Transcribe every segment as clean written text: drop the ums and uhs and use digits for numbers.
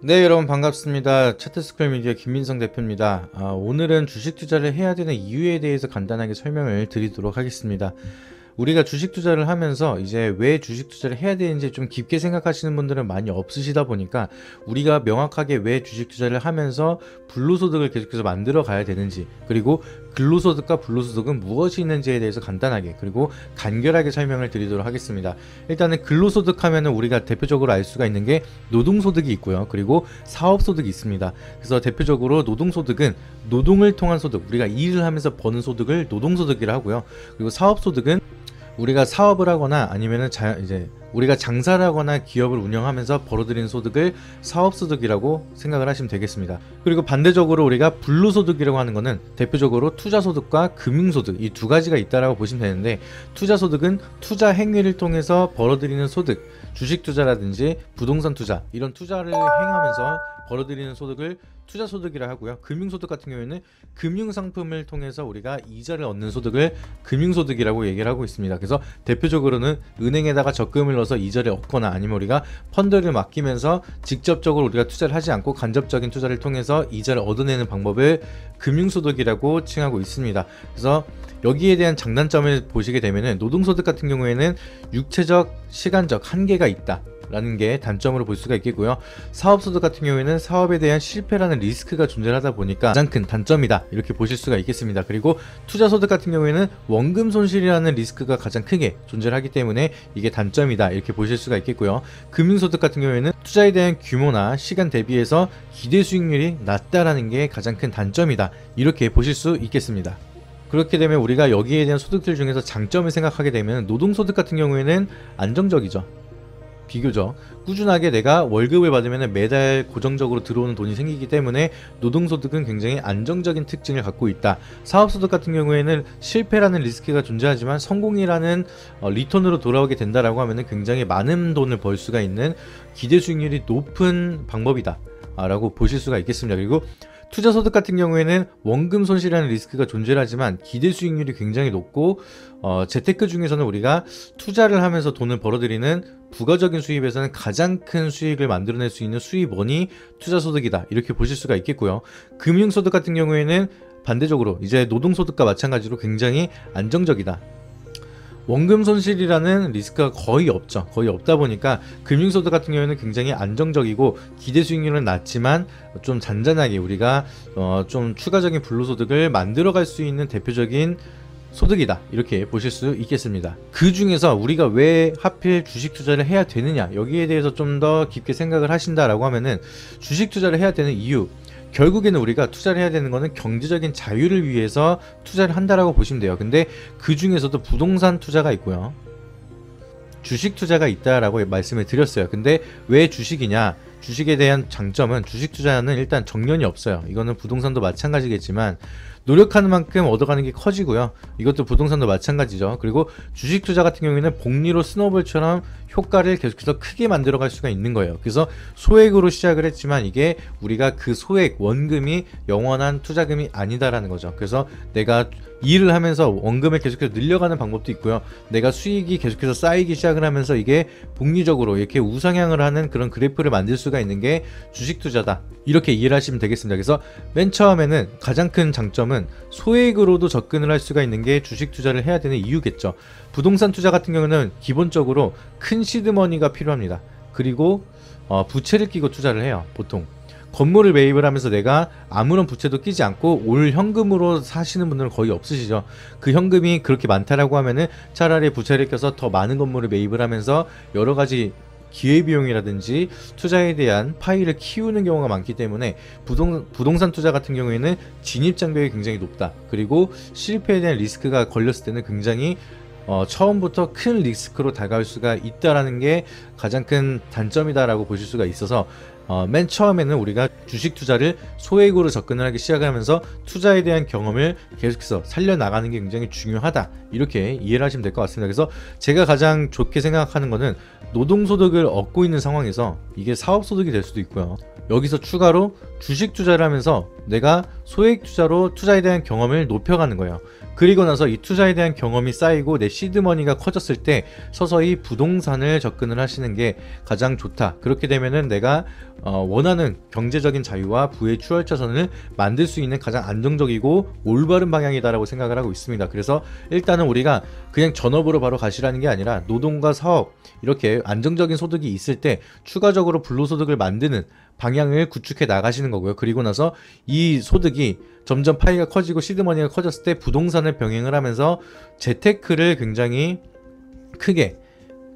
네, 여러분 반갑습니다. 차트스퀘어 미디어 김민성 대표입니다. 오늘은 주식 투자를 해야 되는 이유에 대해서 간단하게 설명을 드리도록 하겠습니다. 우리가 주식 투자를 하면서 이제 왜 주식 투자를 해야 되는지 좀 깊게 생각하시는 분들은 많이 없으시다 보니까 우리가 명확하게 왜 주식 투자를 하면서 불로소득을 계속해서 만들어 가야 되는지, 그리고 근로소득과 불로소득은 무엇이 있는지에 대해서 간단하게 그리고 간결하게 설명을 드리도록 하겠습니다. 일단은 근로소득 하면은 우리가 대표적으로 알 수가 있는 게 노동소득이 있고요. 그리고 사업소득이 있습니다. 그래서 대표적으로 노동소득은 노동을 통한 소득, 우리가 일을 하면서 버는 소득을 노동소득이라 하고요. 그리고 사업소득은 우리가 사업을 하거나 아니면은 이제 우리가 장사를 하거나 기업을 운영하면서 벌어들이는 소득을 사업소득이라고 생각을 하시면 되겠습니다. 그리고 반대적으로 우리가 불로소득이라고 하는 거는 대표적으로 투자소득과 금융소득, 이 두 가지가 있다라고 보시면 되는데, 투자소득은 투자 행위를 통해서 벌어들이는 소득, 주식 투자라든지 부동산 투자, 이런 투자를 행하면서 벌어들이는 소득을 투자소득이라 하고요. 금융소득 같은 경우에는 금융상품을 통해서 우리가 이자를 얻는 소득을 금융소득이라고 얘기를 하고 있습니다. 그래서 대표적으로는 은행에다가 적금을 넣어서 이자를 얻거나, 아니면 우리가 펀드를 맡기면서 직접적으로 우리가 투자를 하지 않고 간접적인 투자를 통해서 이자를 얻어내는 방법을 금융소득이라고 칭하고 있습니다. 그래서 여기에 대한 장단점을 보시게 되면은, 노동소득 같은 경우에는 육체적, 시간적 한계가 있다 라는 게 단점으로 볼 수가 있겠고요. 사업소득 같은 경우에는 사업에 대한 실패라는 리스크가 존재하다 보니까 가장 큰 단점이다, 이렇게 보실 수가 있겠습니다. 그리고 투자소득 같은 경우에는 원금 손실이라는 리스크가 가장 크게 존재하기 때문에 이게 단점이다, 이렇게 보실 수가 있겠고요. 금융소득 같은 경우에는 투자에 대한 규모나 시간 대비해서 기대 수익률이 낮다라는 게 가장 큰 단점이다, 이렇게 보실 수 있겠습니다. 그렇게 되면 우리가 여기에 대한 소득들 중에서 장점을 생각하게 되면, 노동소득 같은 경우에는 안정적이죠. 비교적 꾸준하게 내가 월급을 받으면 매달 고정적으로 들어오는 돈이 생기기 때문에 노동소득은 굉장히 안정적인 특징을 갖고 있다. 사업소득 같은 경우에는 실패라는 리스크가 존재하지만 성공이라는 리턴으로 돌아오게 된다라고 하면 굉장히 많은 돈을 벌 수가 있는 기대 수익률이 높은 방법이다 라고 보실 수가 있겠습니다. 그리고 투자소득 같은 경우에는 원금 손실이라는 리스크가 존재하지만 기대 수익률이 굉장히 높고, 재테크 중에서는 우리가 투자를 하면서 돈을 벌어들이는 부가적인 수입에서는 가장 큰 수익을 만들어낼 수 있는 수입원이 투자소득이다, 이렇게 보실 수가 있겠고요. 금융소득 같은 경우에는 반대적으로 이제 노동소득과 마찬가지로 굉장히 안정적이다. 원금 손실이라는 리스크가 거의 없죠. 거의 없다 보니까 금융소득 같은 경우에는 굉장히 안정적이고 기대 수익률은 낮지만 좀 잔잔하게 우리가 좀 추가적인 불로소득을 만들어갈 수 있는 대표적인 소득이다, 이렇게 보실 수 있겠습니다. 그 중에서 우리가 왜 하필 주식 투자를 해야 되느냐, 여기에 대해서 좀 더 깊게 생각을 하신다라고 하면은, 주식 투자를 해야 되는 이유, 결국에는 우리가 투자를 해야 되는 거는 경제적인 자유를 위해서 투자를 한다라고 보시면 돼요. 근데 그 중에서도 부동산 투자가 있고요, 주식 투자가 있다라고 말씀을 드렸어요. 근데 왜 주식이냐, 주식에 대한 장점은, 주식 투자는 일단 정년이 없어요. 이거는 부동산도 마찬가지겠지만 노력하는 만큼 얻어가는 게 커지고요. 이것도 부동산도 마찬가지죠. 그리고 주식 투자 같은 경우에는 복리로 스노볼처럼 효과를 계속해서 크게 만들어갈 수가 있는 거예요. 그래서 소액으로 시작을 했지만 이게 우리가 그 소액 원금이 영원한 투자금이 아니다라는 거죠. 그래서 내가 일을 하면서 원금을 계속해서 늘려가는 방법도 있고요. 내가 수익이 계속해서 쌓이기 시작을 하면서 이게 복리적으로 이렇게 우상향을 하는 그런 그래프를 만들 수가 있는 게 주식 투자다, 이렇게 이해를 하시면 되겠습니다. 그래서 맨 처음에는 가장 큰 장점은 소액으로도 접근을 할 수가 있는 게 주식 투자를 해야 되는 이유겠죠. 부동산 투자 같은 경우는 기본적으로 큰 시드머니가 필요합니다. 그리고 부채를 끼고 투자를 해요. 보통 건물을 매입을 하면서 내가 아무런 부채도 끼지 않고 올 현금으로 사시는 분들은 거의 없으시죠. 그 현금이 그렇게 많다라고 하면은 차라리 부채를 껴서 더 많은 건물을 매입을 하면서 여러 가지 기회비용이라든지 투자에 대한 파이를 키우는 경우가 많기 때문에 부동산 투자 같은 경우에는 진입장벽이 굉장히 높다. 그리고 실패에 대한 리스크가 걸렸을 때는 굉장히 처음부터 큰 리스크로 다가올 수가 있다라는 게 가장 큰 단점이다라고 보실 수가 있어서, 맨 처음에는 우리가 주식 투자를 소액으로 접근을 하기 시작하면서 투자에 대한 경험을 계속해서 살려나가는 게 굉장히 중요하다, 이렇게 이해를 하시면 될 것 같습니다. 그래서 제가 가장 좋게 생각하는 거는, 노동소득을 얻고 있는 상황에서 이게 사업소득이 될 수도 있고요. 여기서 추가로 주식 투자를 하면서 내가 소액 투자로 투자에 대한 경험을 높여가는 거예요. 그리고 나서 이 투자에 대한 경험이 쌓이고 내 시드머니가 커졌을 때 서서히 부동산을 접근을 하시는 하는 게 가장 좋다. 그렇게 되면은 내가 원하는 경제적인 자유와 부의 추월차선을 만들 수 있는 가장 안정적이고 올바른 방향이다라고 생각을 하고 있습니다. 그래서 일단은 우리가 그냥 전업으로 바로 가시라는 게 아니라 노동과 사업 이렇게 안정적인 소득이 있을 때 추가적으로 불로소득을 만드는 방향을 구축해 나가시는 거고요. 그리고 나서 이 소득이 점점 파이가 커지고 시드머니가 커졌을 때 부동산을 병행을 하면서 재테크를 굉장히 크게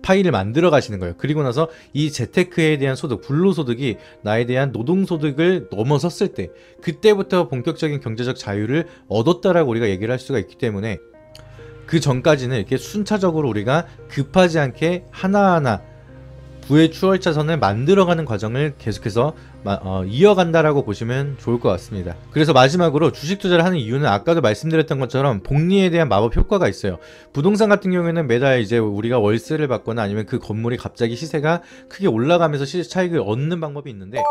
파이를 만들어 가시는 거예요. 그리고 나서 이 재테크에 대한 소득, 불로소득이 나에 대한 노동소득을 넘어섰을 때 그때부터 본격적인 경제적 자유를 얻었다라고 우리가 얘기를 할 수가 있기 때문에 그 전까지는 이렇게 순차적으로 우리가 급하지 않게 하나하나 부의 추월차선을 만들어가는 과정을 계속해서 이어간다라고 보시면 좋을 것 같습니다. 그래서 마지막으로 주식 투자를 하는 이유는 아까도 말씀드렸던 것처럼 복리에 대한 마법 효과가 있어요. 부동산 같은 경우에는 매달 이제 우리가 월세를 받거나 아니면 그 건물이 갑자기 시세가 크게 올라가면서 시세 차익을 얻는 방법이 있는데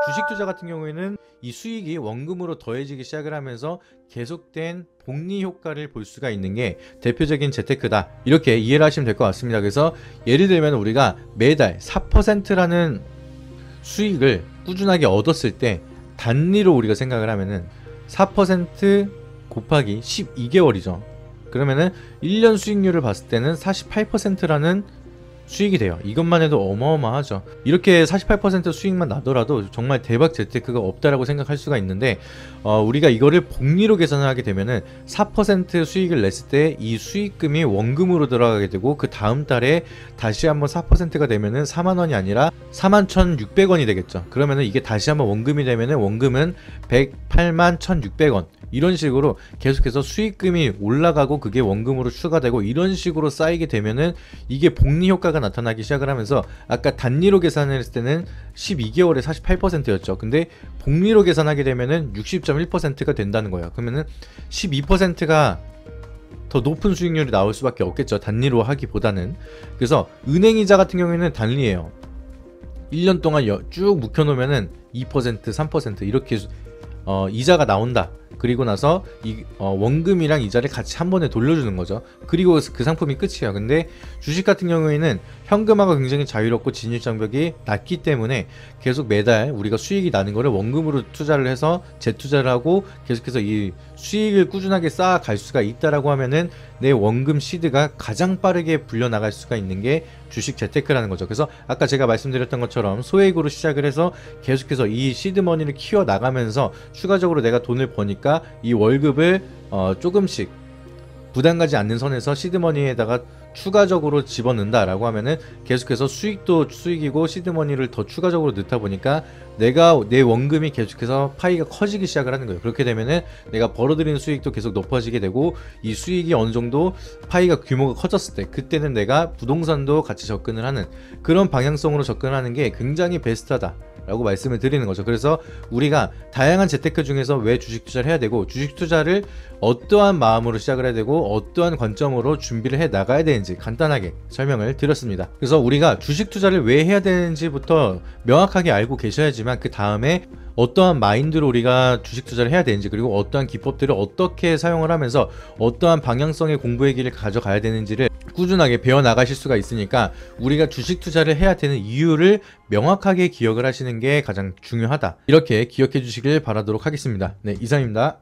주식 투자 같은 경우에는 이 수익이 원금으로 더해지기 시작을 하면서 계속된 복리 효과를 볼 수가 있는 게 대표적인 재테크다. 이렇게 이해를 하시면 될 것 같습니다. 그래서 예를 들면 우리가 매달 4%라는 수익을 꾸준하게 얻었을 때 단리로 우리가 생각을 하면은 4% 곱하기 12개월이죠. 그러면은 1년 수익률을 봤을 때는 48%라는 수익이 돼요. 이것만 해도 어마어마하죠. 이렇게 48% 수익만 나더라도 정말 대박 재테크가 없다라고 생각할 수가 있는데 우리가 이거를 복리로 계산을 하게 되면은 4% 수익을 냈을 때 이 수익금이 원금으로 들어가게 되고 그 다음 달에 다시 한번 4%가 되면은 4만원이 아니라 41,600원이 되겠죠. 그러면은 이게 다시 한번 원금이 되면은 원금은 108만 1,600원 이런 식으로 계속해서 수익금이 올라가고 그게 원금으로 추가되고 이런 식으로 쌓이게 되면은 이게 복리 효과가 나타나기 시작을 하면서 아까 단리로 계산을 했을 때는 12개월에 48%였죠. 근데 복리로 계산하게 되면은 60.1%가 된다는 거예요. 그러면은 12%가 더 높은 수익률이 나올 수밖에 없겠죠. 단리로 하기보다는. 그래서 은행이자 같은 경우에는 단리예요. 1년 동안 쭉 묵혀놓으면은 2%, 3% 이렇게 이자가 나온다. 그리고 나서 이 원금이랑 이자를 같이 한 번에 돌려주는 거죠. 그리고 그 상품이 끝이에요. 근데 주식 같은 경우에는 현금화가 굉장히 자유롭고 진입장벽이 낮기 때문에 계속 매달 우리가 수익이 나는 거를 원금으로 투자를 해서 재투자를 하고 계속해서 이 수익을 꾸준하게 쌓아갈 수가 있다라고 하면은 내 원금 시드가 가장 빠르게 불려나갈 수가 있는 게 주식 재테크라는 거죠. 그래서 아까 제가 말씀드렸던 것처럼 소액으로 시작을 해서 계속해서 이 시드머니를 키워 나가면서 추가적으로 내가 돈을 버니까 이 월급을 조금씩 부담 가지 않는 선에서 시드머니에다가 추가적으로 집어넣는다라고 하면은 계속해서 수익도 수익이고 시드머니를 더 추가적으로 넣다 보니까 내가 내 원금이 계속해서 파이가 커지기 시작을 하는 거예요. 그렇게 되면은 내가 벌어들이는 수익도 계속 높아지게 되고 이 수익이 어느 정도 파이가 규모가 커졌을 때 그때는 내가 부동산도 같이 접근을 하는 그런 방향성으로 접근하는 게 굉장히 베스트하다 라고 말씀을 드리는 거죠. 그래서 우리가 다양한 재테크 중에서 왜 주식 투자를 해야 되고 주식 투자를 어떠한 마음으로 시작을 해야 되고 어떠한 관점으로 준비를 해 나가야 되는지 간단하게 설명을 드렸습니다. 그래서 우리가 주식 투자를 왜 해야 되는지부터 명확하게 알고 계셔야지만 그 다음에 어떠한 마인드로 우리가 주식 투자를 해야 되는지 그리고 어떠한 기법들을 어떻게 사용을 하면서 어떠한 방향성의 공부의 길을 가져가야 되는지를 꾸준하게 배워나가실 수가 있으니까 우리가 주식 투자를 해야 되는 이유를 명확하게 기억을 하시는 게 가장 중요하다. 이렇게 기억해 주시길 바라도록 하겠습니다. 네, 이상입니다.